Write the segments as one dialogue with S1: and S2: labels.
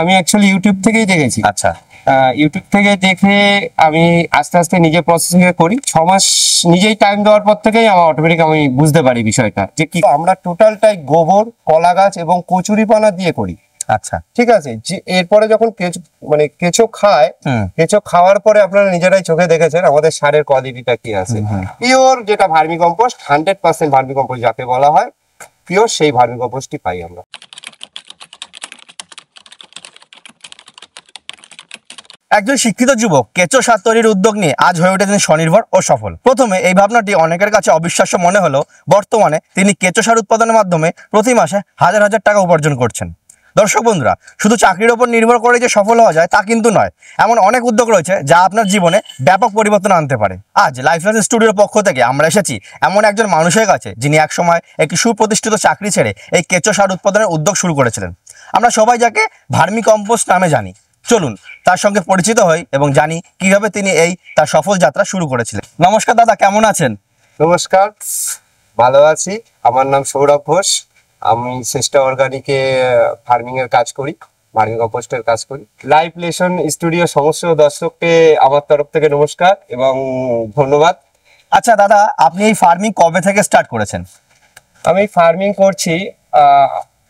S1: আমি actually YouTube থেকেই দেখেছি।
S2: আচ্ছা,
S1: ইউটিউব থেকে দেখে আমি আস্তে আস্তে নিজে প্রসেসিং করি। 6 মাস নিজেই টাইম দেওয়ার পর থেকেই আমার অটোমেটিক আমি বুঝতে পারি বিষয়টা যে কি আমরা টোটালটাই গোবর, কলা গাছ এবং কচুরিপানা দিয়ে করি।
S2: আচ্ছা,
S1: ঠিক আছে। যে এরপরে যখন কেঁচো খায়, কেঁচো খাওয়ার পরে আপনারা নিজেরাই চোখে দেখেছেন আমাদের সারের কোয়ালিটিটা কি আছে। পিওর যেটা ভার্মি কম্পোস্ট, 100% ভার্মি কম্পোস্ট যাকে বলা হয়, পিওর সেই ভার্মি কম্পোস্টই পাই আমরা।
S2: একজন শিক্ষিত যুবক কেঁচো সার তৈরির উদ্যোগ নিয়ে আজ হয়ে উঠেছেন স্বনির্ভর ও সফল। প্রথমে এই ভাবনাটি অনেকের কাছে অবিশ্বাস্য মনে হলেও বর্তমানে তিনি কেঁচো সার উৎপাদনের মাধ্যমে প্রতি মাসে হাজার হাজার টাকা উপার্জন করছেন। দর্শক বন্ধুরা, শুধু চাকরির ওপর নির্ভর করে যে সফল হওয়া যায় তা কিন্তু নয়। এমন অনেক উদ্যোগ রয়েছে যা আপনার জীবনে ব্যাপক পরিবর্তন আনতে পারে। আজ লাইফলাইন স্টুডিওর পক্ষ থেকে আমরা এসেছি এমন একজন মানুষের কাছে যিনি একসময় একটি সুপ্রতিষ্ঠিত চাকরি ছেড়ে এই কেঁচো সার উৎপাদনের উদ্যোগ শুরু করেছিলেন। আমরা সবাই যাকে ভার্মি কম্পোস্ট নামে জানি। চলুন তার সঙ্গে পরিচিত হই এবং জানি কিভাবে তিনি তার সফল যাত্রা শুরু করেছিলেন। নমস্কার দাদা, কেমন আছেন?
S1: নমস্কার, ভালো আছি। আমার নাম সৌরভ ঘোষ। আমি শ্রেষ্ঠ অর্গানিকে ফার্মিং এর কাজ করি, ভার্মি কম্পোস্টের কাজ করি। লাইভ লেসন স্টুডিও সমস্ত দর্শককে আমার তরফ থেকে নমস্কার এবং ধন্যবাদ।
S2: আচ্ছা দাদা, আপনি এই ফার্মিং কবে থেকে স্টার্ট করেছেন?
S1: আমি ফার্মিং করছি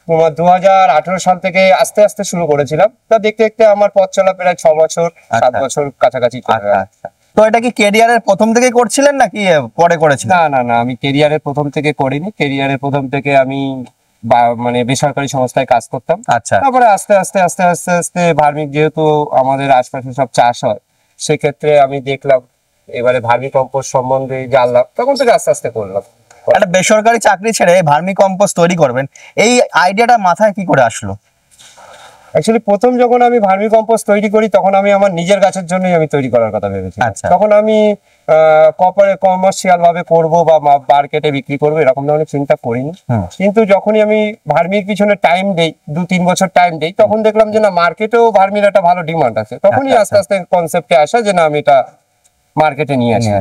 S1: 2018 সাল থেকে আস্তে আস্তে শুরু করেছিলাম। তা দেখতে দেখতে আমার পথ চলা প্রায় 6 বছর 7 বছর কাছাকাছি।
S2: তো এটা কি ক্যারিয়ারের প্রথম থেকে করছিলেন নাকি পরে করেছিলেন?
S1: না, আমি ক্যারিয়ারের প্রথম থেকে করিনি। ক্যারিয়ারের প্রথম থেকে আমি বেসরকারি সংস্থায় কাজ করতাম।
S2: আচ্ছা,
S1: তারপরে আস্তে আস্তে আস্তে আস্তে আস্তে ভার্মি, যেহেতু আমাদের আশপাশে সব চাষ হয়, সেক্ষেত্রে আমি দেখলাম, এবারে ভার্মি কম্পোস্ট সম্বন্ধে জানলাম, তখন থেকে আস্তে আস্তে করলাম।
S2: একটা বেসরকারি চাকরি ছেড়ে ভার্মি কম্পোস্ট তৈরি করবেন, এই আইডিয়াটা মাথায় কি করে আসলো?
S1: অ্যাকচুয়ালি প্রথম যখন আমি ভার্মি কম্পোস্ট তৈরি করি তখন আমি আমার নিজের গাছের জন্যই আমি তৈরি করার কথা ভেবেছি। তখন আমি কমার্শিয়াল ভাবে করবো বা মার্কেটে বিক্রি করবো এরকম ধরনের চিন্তা করিনি। কিন্তু যখনই আমি ভার্মির পিছনে টাইম দেই, 2-3 বছর টাইম দেই, তখন দেখলাম যে না, মার্কেটেও ভার্মির একটা ভালো ডিমান্ড আছে। তখনই আস্তে আস্তে কনসেপ্টে আসা যে না, আমি এটা মার্কেটে নিয়ে আসি।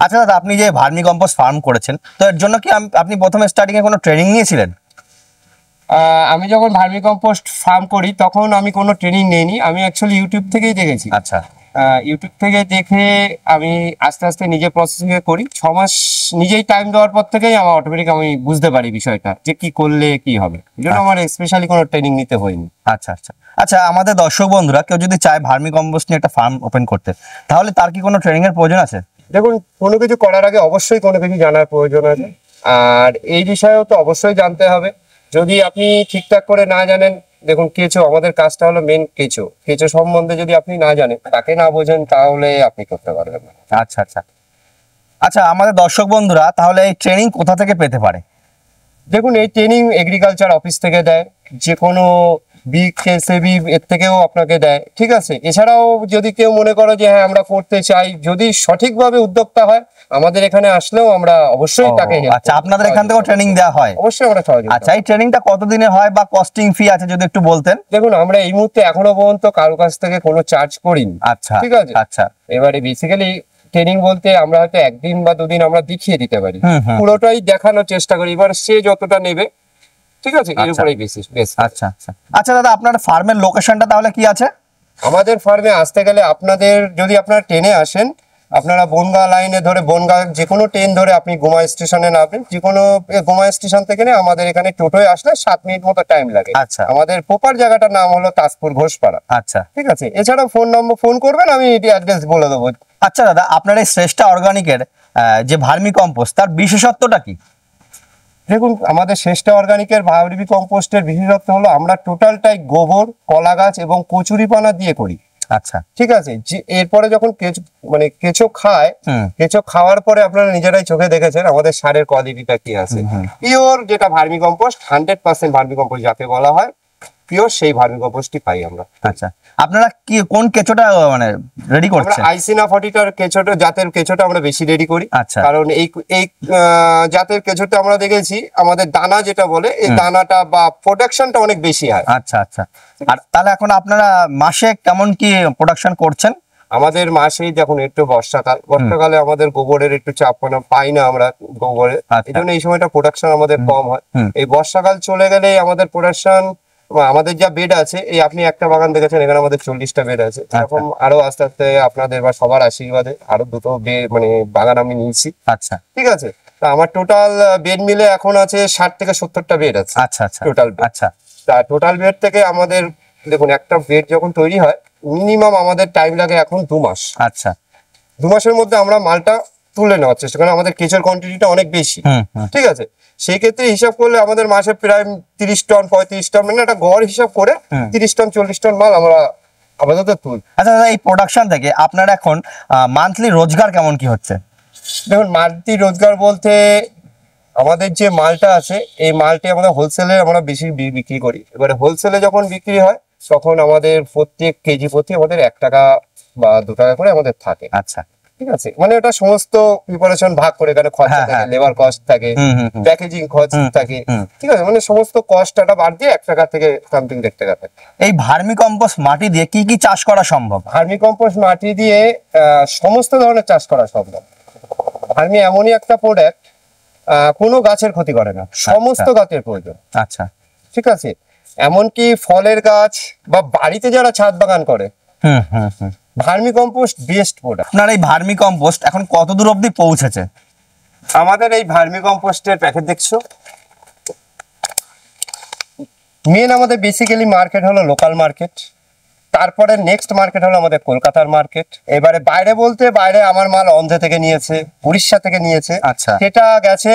S2: আচ্ছা দাদা, আপনি যে ভার্মি কম্পোস্ট ফার্ম করেছেন, তো এর জন্য কি আপনি প্রথমে স্টার্টিং এ কোনো ট্রেনিং নিয়েছিলেন?
S1: আমি যখন ভার্মি কম্পোস্ট ফার্ম করি তখন আমি কোনো ট্রেনিং নেইনি। আমি অ্যাকচুয়ালি ইউটিউব থেকেই দেখেছি।
S2: আচ্ছা,
S1: ইউটিউব থেকে দেখে আমি আস্তে আস্তে নিজে প্রসেসিং করি। 6 মাস নিজেই টাইম দেওয়ার পর থেকেই আমার অটোমেটিক আমি বুঝতে পারি বিষয়টা যে কি করলে কি হবে। এই জন্য আমার স্পেশালি কোনো ট্রেনিং নিতে হয়নি।
S2: আচ্ছা আচ্ছা আচ্ছা, আমাদের দর্শক বন্ধুরা কেউ যদি চায় ভার্মি কম্পোস্ট নিয়ে একটা ফার্ম ওপেন করতে, তাহলে তার কি কোনো ট্রেনিং এর প্রয়োজন আছে?
S1: দেখুন, কোনো কিছু করার আগে অবশ্যই কোনো কিছু জানার প্রয়োজন আছে, আর এই বিষয়েও তো অবশ্যই জানতে হবে। যদি আপনি ঠিকঠাক করে না জানেন, দেখুন কেঁচো, আমাদের কাজটা হলো মেন কেঁচো সম্বন্ধে যদি আপনি না জানেন, তাকে না বোঝেন, তাহলে আপনি করতে পারবেন না।
S2: আচ্ছা আচ্ছা আচ্ছা, আমাদের দর্শক বন্ধুরা তাহলে এই ট্রেনিং কোথা থেকে পেতে পারে?
S1: দেখুন, এই ট্রেনিং এগ্রিকালচার অফিস থেকে দেয়, যে কোনো বিকেএসবি এর থেকেও আপনাকে দেয়। ঠিক আছে। এছাড়াও যদি কেউ মনে করো যে হ্যাঁ আমরা করতে চাই, যদি সঠিকভাবে উদ্যোক্তা হয়, আমাদের এখানে আসলেও আমরা অবশ্যই তাকে।
S2: আচ্ছা, আপনাদের এখান থেকেও ট্রেনিং দেওয়া হয়?
S1: অবশ্যই আমরা সহযোগিতা।
S2: আচ্ছা, এই ট্রেনিংটা কতদিনের হয় বা কস্টিং ফি আছে যদি একটু বলতেন?
S1: দেখুন, আমরা এই মুহূর্তে এখনো পর্যন্ত কারো কাছ থেকে কোনো চার্জ করিনি।
S2: আচ্ছা,
S1: ঠিক আছে।
S2: আচ্ছা,
S1: এবারে বেসিক্যালি ট্রেনিং বলতে আমরা হয়তো 1 দিন বা 2 দিন আমরা দেখিয়ে দিতে পারি, পুরোটাই দেখানোর চেষ্টা করি। এবার সে যতটা নেবে, ঠিক আছে, এর উপরেই বেশ।
S2: আচ্ছা আচ্ছা আচ্ছা দাদা, আপনার ফার্মের লোকেশনটা তাহলে কি আছে?
S1: আমাদের ফার্মে আসতে গেলে আপনাদের, যদি আপনারা ট্রেনে আসেন, আপনারা বনগাঁ লাইনে ধরে, বনগাঁ যে কোনো ট্রেন ধরে আপনি গোমা স্টেশনে নামবেন। যে কোনো গোমা স্টেশন থেকে আমাদের এখানে টোটোয় আসলে 7 মিনিট মতো টাইম লাগে।
S2: আচ্ছা,
S1: আমাদের প্রপার জায়গাটার নাম হলো তাজপুর ঘোষপাড়া।
S2: আচ্ছা,
S1: ঠিক আছে। এছাড়াও ফোন করবেন, আমি অ্যাড্রেস বলে দেবো।
S2: আচ্ছা দাদা, আপনার এই শ্রেষ্ঠ অর্গানিকের যে ভার্মি কম্পোস্ট, তার বিশেষত্বটা কি?
S1: দেখুন, আমাদের শ্রেষ্ঠ অর্গানিকের ভার্মি কম্পোস্টের বিশেষত্ব হলো আমরা টোটালটাই গোবর, কলা গাছ এবং কচুরিপানা দিয়ে করি।
S2: আচ্ছা,
S1: ঠিক আছে। যে এরপরে যখন কেঁচো খায়, কেঁচো খাওয়ার পরে আপনারা নিজেরাই চোখে দেখেছেন আমাদের সারের কোয়ালিটিটা কি আছে। পিওর যেটা ভার্মি কম্পোস্ট, 100% ভার্মি কম্পোস্ট যাকে বলা হয়, পিওর সেই ভার্মি কম্পোস্টই পাই আমরা।
S2: আচ্ছা, আপনারা কি কোন কেঁচোটা মানে রেডি করছেন?
S1: আমরা আইসিনা 40টার কেঁচোটা, জাতের কেঁচোটা আমরা বেশি রেডি করি।
S2: আচ্ছা,
S1: কারণ এই জাতের কেঁচোটা আমরা দেখেছি আমাদের দানা যেটা বলে, এই দানাটা বা প্রোডাকশনটা অনেক বেশি হয়।
S2: আচ্ছা আচ্ছা, আর তাহলে এখন আপনারা মাসে কেমন কি প্রোডাকশন করছেন?
S1: আমাদের মাসেই দেখুন, একটু বর্ষাকালে আমাদের গোবরের একটু চাপ পাই না আমরা গোবরে, এই জন্য এই সময়টা প্রোডাকশন আমাদের কম হয়। এই বর্ষাকাল চলে গেলে আমাদের প্রোডাকশন আমাদের যা বেড আছে, এই আপনি একটা বাগান দেখেছেন, এখানে আমাদের 40টা বেড আছে। এরকম আরো আস্তে আস্তে আপনাদের বা সবার আশীর্বাদে আরো দুটো মানে বাগান আমি নিয়েছি।
S2: আচ্ছা,
S1: ঠিক আছে। তা আমার টোটাল বেড মিলে এখন আছে 60 থেকে 70টা বেড আছে।
S2: আচ্ছা আচ্ছা
S1: টোটাল।
S2: আচ্ছা।
S1: তা টোটাল বেড থেকে আমাদের দেখুন, একটা বেড যখন তৈরি হয় মিনিমাম আমাদের টাইম লাগে এখন 2 মাস।
S2: আচ্ছা,
S1: 2 মাসের মধ্যে আমরা মালটা তুলে নেওয়ার চেষ্টা করি, আমাদের কেঁচোর কোয়ান্টিটিটা অনেক বেশি। ঠিক আছে। সেই ক্ষেত্রে হিসাব করলে আমাদের মাসে প্রায় 30 টন 35 টন, মানে একটা গড় হিসাব করে 30 টন 40 টন মাল আমরা আপাতত তুলি।
S2: আচ্ছা দাদা, এই প্রোডাকশন থেকে আপনার এখন মান্থলি রোজগার কেমন কি হচ্ছে?
S1: দেখুন, মান্থলি রোজগার বলতে আমাদের যে মালটা আছে, এই মালটি আমাদের হোলসেলে আমরা বেশি বিক্রি করি। এবারে হোলসেলে যখন বিক্রি হয় তখন আমাদের প্রত্যেক কেজি প্রতি আমাদের 1 টাকা বা 2 টাকা করে আমাদের থাকে।
S2: আচ্ছা,
S1: ঠিক আছে। মানে ওটা সমস্ত প্রিপারেশন ভাগ করে, এখানে খরচা থাকে, লেবার কস্ট থাকে, প্যাকেজিং খরচ থাকে। ঠিক আছে, মানে সমস্ত কস্টটা বাদ দিয়ে 1 টাকা থেকে সামথিং 1.5 টাকা থাকে।
S2: এই ভার্মি কম্পোস্ট মাটি দিয়ে কি কি চাষ করা সম্ভব?
S1: ভার্মি কম্পোস্ট মাটি দিয়ে সমস্ত ধরনের চাষ করা সম্ভব। ভার্মি এমনই একটা প্রোডাক্ট, কোনো গাছের ক্ষতি করে না, সমস্ত গাছের প্রয়োজন।
S2: আচ্ছা,
S1: ঠিক আছে। এমনকি ফলের গাছ বা বাড়িতে যারা ছাদ বাগান করে, ভার্মি কম্পোস্ট বেস্ট প্রোডাক্ট।
S2: আপনার এই ভার্মি কম্পোস্ট এখন কত দূর অবধি পৌঁছেছে?
S1: আমাদের এই ভার্মি কম্পোস্টের প্যাকেট দেখছো, মেন আমাদের বেসিক্যালি মার্কেট হলো লোকাল মার্কেট, তারপরে নেক্সট মার্কেট হলো আমাদের কলকাতার মার্কেট। এবারে বাইরে বলতে বাইরে আমার মাল অন্ধ্র থেকে নিয়েছে, উড়িষ্যা থেকে নিয়েছে।
S2: আচ্ছা,
S1: সেটা গেছে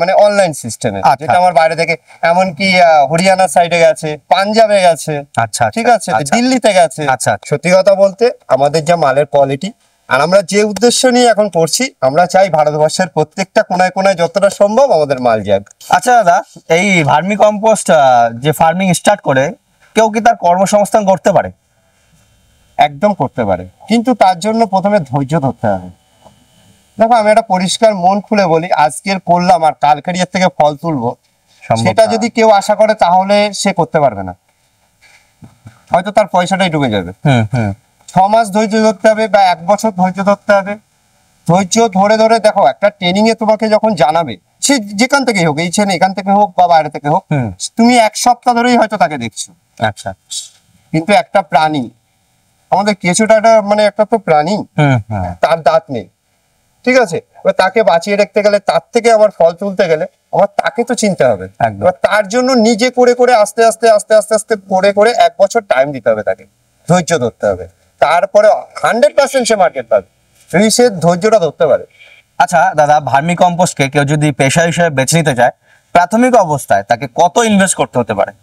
S1: মানে অনলাইন সিস্টেমে, যেটা আমার বাইরে থেকে, এমনকি হরিয়ানা সাইডে গেছে, পাঞ্জাবে গেছে।
S2: আচ্ছা,
S1: ঠিক আছে, দিল্লিতে গেছে।
S2: আচ্ছা,
S1: সত্যি কথা বলতে আমাদের যা মালের কোয়ালিটি, আর আমরা যে উদ্দেশ্য নিয়ে এখন করছি, আমরা চাই ভারতবর্ষের প্রত্যেকটা কোনায় কোনায় যতটা সম্ভব আমাদের মাল যাক।
S2: আচ্ছা দাদা, এই ভার্মি কম্পোস্ট যে ফার্মিং স্টার্ট করে কেউ কি তার কর্মসংস্থান করতে পারে?
S1: একদম করতে পারে, কিন্তু তার জন্য প্রথমে ধৈর্য ধরতে হবে। দেখো, আমি একটা পরিষ্কার মন খুলে বলি, আজকের করলাম আর কালকের এর থেকে ফল তুলবো, সেটা যদি কেউ আশা করে তাহলে সে করতে পারবে না, হয়তো তার পয়সাটাই ডুবে যাবে। 6 মাস ধৈর্য ধরতে হবে বা 1 বছর ধৈর্য ধরতে হবে। ধৈর্য ধরে ধরে দেখো, একটা ট্রেনিং এ তোমাকে যখন জানাবে, সে যেখান থেকে হোক, এখান থেকে হোক বা বাইরে থেকে হোক, তুমি 1 সপ্তাহ ধরেই হয়তো তাকে দেখছো।
S2: আচ্ছা,
S1: কিন্তু একটা প্রাণী, আমাদের কেঁচোটা মানে একটা তো প্রাণী, তার দাঁত নেই। ঠিক আছে। এবার তাকে বাঁচিয়ে রাখতে গেলে, তার থেকে আমার ফল তুলতে গেলে আমার তাকে তো চিনতে হবে। এবার তার জন্য নিজে করে করে আস্তে আস্তে আস্তে আস্তে আস্তে করে করে 1 বছর টাইম দিতে হবে, তাকে ধৈর্য ধরতে হবে। তারপরে 100% সে মার্কেট পাবে, যদি সে ধৈর্যটা ধরতে পারে।
S2: আচ্ছা দাদা, ভার্মি কম্পোস্টকে কেউ যদি পেশা হিসেবে বেছে নিতে চায়, প্রাথমিক অবস্থায় তাকে কত ইনভেস্ট করতে হতে পারে?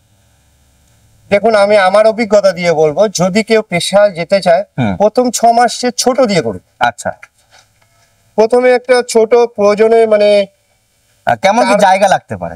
S1: দেখুন, আমি আমার অভিজ্ঞতা দিয়ে বলবো, যদি কেউ পেশায় যেতে চায়, প্রথম 6 মাস সে ছোট দিয়ে করুক।
S2: আচ্ছা,
S1: প্রথমে একটা ছোট প্রয়োজনে, মানে
S2: কেমন কি জায়গা লাগতে পারে?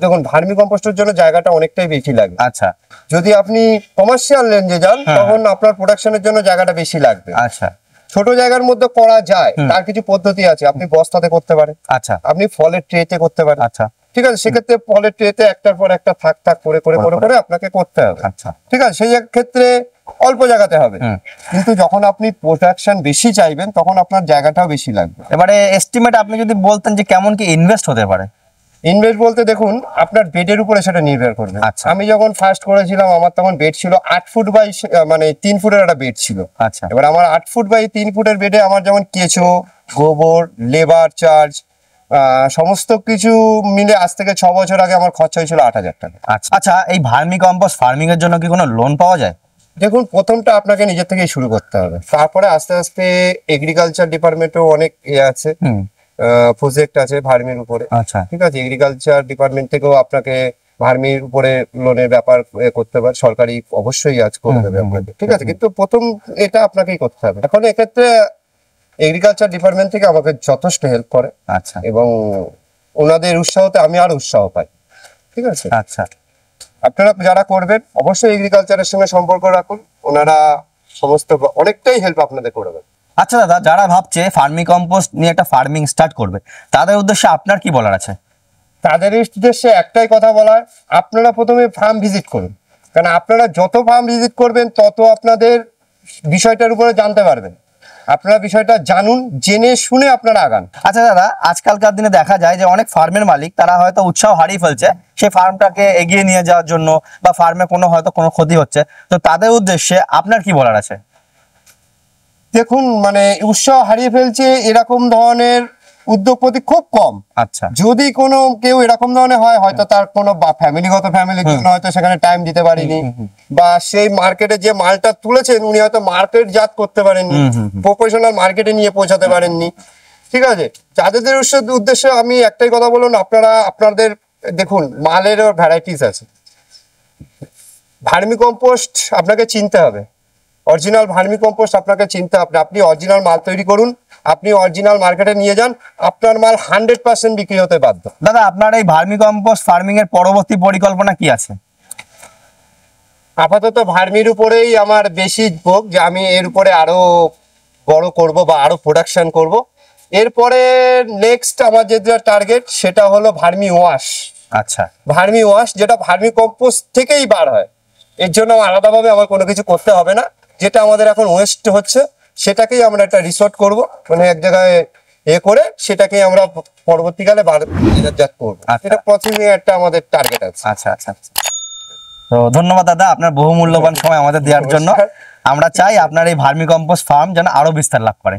S1: দেখুন, ভার্মি কম্পোস্টের জন্য জায়গাটা অনেকটাই বেশি লাগে।
S2: আচ্ছা,
S1: যদি আপনি কমার্শিয়াল রেঞ্জে যান তখন আপনার প্রোডাকশনের জন্য জায়গাটা বেশি লাগবে।
S2: আচ্ছা,
S1: ছোট জায়গার মধ্যে করা যায়, তার কিছু পদ্ধতি আছে। আপনি বস্তাতে করতে পারেন,
S2: আচ্ছা,
S1: আপনি ফলের ট্রেতে করতে পারেন।
S2: আচ্ছা,
S1: ঠিক আছে। সেক্ষেত্রে ফলের ট্রেতে একটার পর একটা থাক থাক করে করে করে করে আপনাকে করতে হবে।
S2: আচ্ছা,
S1: ঠিক আছে। সেই ক্ষেত্রে অল্প জায়গাতে হবে, কিন্তু যখন আপনি প্রোডাকশন বেশি চাইবেন তখন আপনার জায়গাটাও বেশি লাগবে।
S2: এবারে এস্টিমেট আপনি যদি বলতেন যে কেমন কি ইনভেস্ট হতে পারে?
S1: ইনভেস্ট বলতে দেখুন, আপনার বেডের উপরে সেটা নির্ভর করবে।
S2: আচ্ছা,
S1: আমি যখন ফার্স্ট করেছিলাম আমার তখন বেড ছিল 8 ফুট বাই মানে 3 ফুটের একটা বেড ছিল।
S2: আচ্ছা,
S1: এবার আমার 8 ফুট বাই 3 ফুটের বেডে আমার যেমন কেঁচো, গোবর, লেবার চার্জ, সমস্ত কিছু মিলে আজ থেকে 6 বছর আগে আমার খরচা হয়েছিল 8,000 টাকা।
S2: আচ্ছা, এই ভার্মি কম্পোস্ট ফার্মিং এর জন্য কি কোনো লোন পাওয়া যায়?
S1: দেখুন, প্রথমটা আপনাকে নিজের থেকেই শুরু করতে হবে, তারপরে আস্তে আস্তে এগ্রিকালচার ডিপার্টমেন্টও অনেক আছে, প্রজেক্ট আছে ভার্মির উপরে।
S2: আচ্ছা,
S1: ঠিক আছে। এগ্রিকালচার ডিপার্টমেন্ট থেকেও আপনাকে ভার্মির উপরে লোনের ব্যাপার করতে পারে, সরকারি অবশ্যই আজ করে দেবে আপনাকে। ঠিক আছে। কিন্তু প্রথম এটা আপনাকেই করতে হবে। এখন এক্ষেত্রে এগ্রিকালচার ডিপার্টমেন্ট থেকে আমাকে যথেষ্ট হেল্প করে।
S2: আচ্ছা,
S1: এবং ওনাদের উৎসাহতে আমি আরো উৎসাহ পাই। ঠিক আছে।
S2: আচ্ছা,
S1: আপনারা যারা করবেন অবশ্যই এগ্রিকালচারের সঙ্গে সম্পর্ক রাখুন, ওনারা সমস্ত অনেকটাই হেল্প আপনাদের করবেন।
S2: আচ্ছা দাদা, যারা ভাবছে ফার্মি কম্পোস্ট নিয়ে একটা ফার্মিং স্টার্ট করবে, তাদের উদ্দেশ্যে আপনার কি বলার আছে?
S1: তাদের উদ্দেশ্যে একটাই কথা বলার, আপনারা প্রথমে ফার্ম ভিজিট করুন, কারণ আপনারা যত ফার্ম ভিজিট করবেন তত আপনাদের বিষয়টার উপরে জানতে পারবেন। আপনারা বিষয়টা জানুন, জেনে শুনে আপনারা আগান।
S2: আচ্ছা দাদা, আজকালকার দিনে দেখা যায় যে অনেক ফার্মের মালিক তারা হয়তো উৎসাহ হারিয়ে ফেলছে সেই ফার্মটাকে এগিয়ে নিয়ে যাওয়ার জন্য, বা ফার্মে হয়তো কোনো ক্ষতি হচ্ছে, তো তাদের উদ্দেশ্যে আপনার কি বলার আছে?
S1: দেখুন, মানে উৎসাহ হারিয়ে ফেলছে এরকম ধরনের উদ্যোগপতি খুব কম।
S2: আচ্ছা,
S1: যদি কোনো কেউ এরকম ধরনের হয়, হয়তো তার কোনো ফ্যামিলির জন্য হয়তো সেখানে টাইম দিতে পারেনি, বা সেই মার্কেটে যে মালটা তুলেছেন উনি হয়তো মার্কেট জাত করতে পারেননি, প্রফেশনাল মার্কেটে নিয়ে পৌঁছাতে পারেননি। ঠিক আছে, যাদের উদ্দেশ্যে আমি একটাই কথা বলুন, আপনারা আপনাদের দেখুন মালেরও ভ্যারাইটিস আছে। ভার্মি কম্পোস্ট আপনাকে চিনতে হবে, অরিজিনাল ভার্মি কম্পোস্ট আপনাকে চিনতে হবে। আপনি অরিজিনাল মাল তৈরি করুন, আপনি অরিজিনাল মার্কেটে নিয়ে যান, আপনার মাল 100% বিক্রি হতে বাধ্য।
S2: দাদা আপনার এই ভার্মি কম্পোস্ট ফার্মিং এর পরবর্তী পরিকল্পনা কি আছে?
S1: আপাতত ভার্মির উপরেই আমার বেশি ঝোঁক, যে আমি এর উপরে আরো বড় করব বা আরো প্রোডাকশন করব। এরপরে নেক্সট আমার যেটা টার্গেট সেটা হলো ভার্মি ওয়াশ।
S2: আচ্ছা,
S1: ভার্মি ওয়াশ যেটা ভার্মি কম্পোস্ট থেকেই বার হয়, এর জন্য আলাদাভাবে আমার কোনো কিছু করতে হবে না। যেটা আমাদের এখন ওয়েস্ট হচ্ছে সেটাকেই আমরা একটা রিসোর্ট করব, মানে এক জায়গায় করে সেটাকেই আমরা পরবর্তীকালে বাজারজাত করবো। এটা প্রথমে একটা আমাদের টার্গেট আছে।
S2: আচ্ছা আচ্ছা, তো ধন্যবাদ দাদা আপনার বহুমূল্যবান সময় আমাদের দেওয়ার জন্য। আমরা চাই আপনার এই ভার্মি কম্পোস্ট ফার্ম যেন আরো বিস্তার লাভ করে।